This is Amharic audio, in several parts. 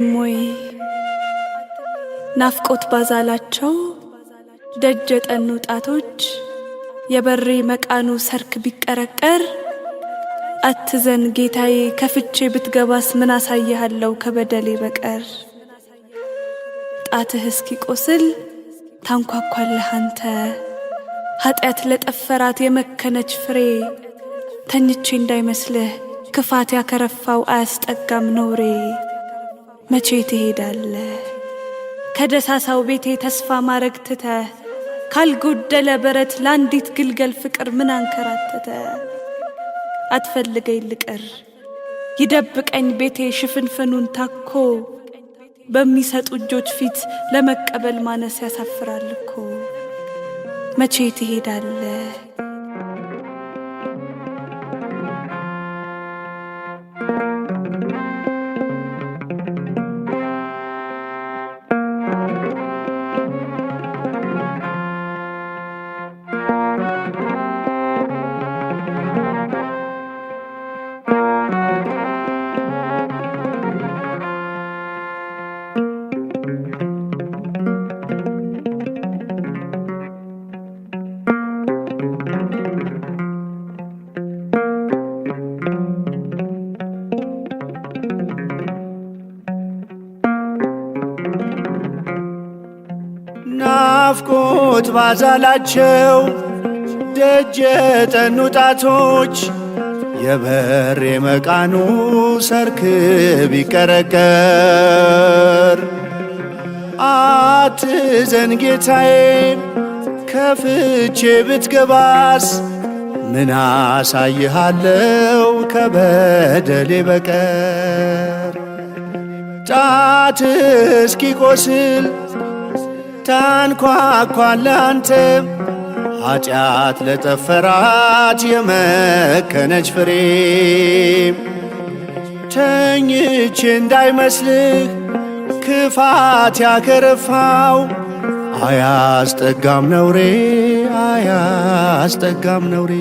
ሞይ ናፍቆት ባዛላቸው ደጅ የጠኑ ጣቶች የበሬ መቃኑ ሰርክ ቢቀረቀር አትዘን ጌታዬ ከፍቼ ብትገባስ ምን አሳይሃለው ከበደሌ በቀር። ጣትህ እስኪቆስል ታንኳኳለህ አንተ ኃጢአት ለጠፈራት የመከነች ፍሬ። ተኝቼ እንዳይመስልህ ክፋት ያከረፋው አያስጠጋም ነውሬ። መቼ ትሄዳለህ ከደሳሳው ቤቴ ተስፋ ማረግ ትተህ? ካልጎደለ በረት ለአንዲት ግልገል ፍቅር ምን አንከራተተ? አትፈልገኝ ልቅር ይደብቀኝ ቤቴ ሽፍንፍኑን ታኮ። በሚሰጡ እጆች ፊት ለመቀበል ማነስ ያሳፍራል እኮ። መቼ ትሄዳለህ? ናፍቆት ባዛላቸው ደጅ የጠኑ ጣቶች የበሬ መቃኑ ሰርክ ቢቀረቀር። አትዘን ጌታዬ ከፍቼ ብትገባስ ምን አሳይሃለው ከበደሌ በቀር። ጣት እስኪቆስል ታንኳኳለህ አንተ ኃጢአት ለጠፈራት የመከነች ፍሬ። ተኝቼ እንዳይመስልህ ክፋት ያከረፋው አያስጠጋም ነውሬ አያስጠጋም ነውሬ።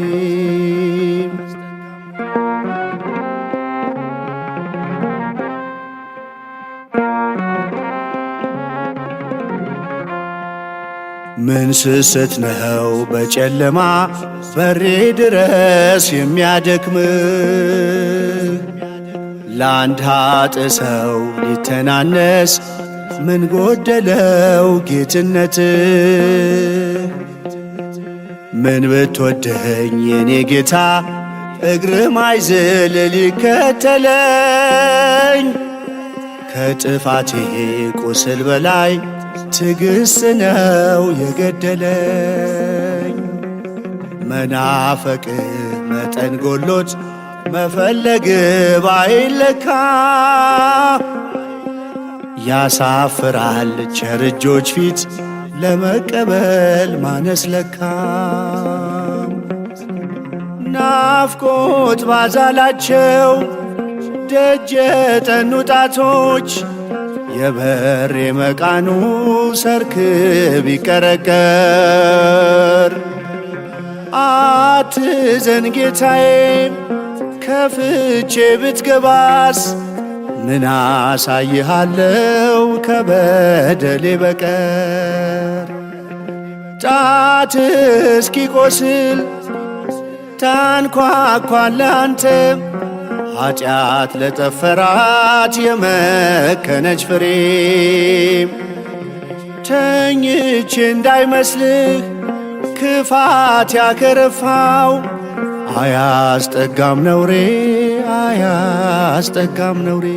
ምን ስስት ነው በጨለማ በሬ ድረስ የሚያደክምህ? ለአንድ ኃጥእ ሰው ሊተናነስ ምን ጎደለው ጌትነትህ? ምን ብትወደኝ የኔ ጌታ እግርህ ማይዝል ሊከተለኝ? ከጥፋቴ ቁስል በላይ ትዕግሥት ነው የገደለኝ። መናፈቅ መጠን ጎሎት መፈለግ ባይለካ ያሳፍራል ቸር እጆች ፊት ለመቀበል ማነስ ለካ። ናፍቆት ባዛላቸው ደጅ የጠኑ ጣቶች የበሬ መቃኑ ሰርክ ቢቀረቀር። አትዘን ጌታዬ ከፍቼ ብትገባስ ምን አሳይሃለው ከበደሌ በቀር። ጣት እስኪቆስል ታንኳኳለህ አንተ ኃጢአት ለጠፈራት የመከነች ፍሬ። ተኝቼ እንዳይመስልህ ክፋት ያከረፋው አያስጠጋም ነውሬ አያስጠጋም ነውሬ።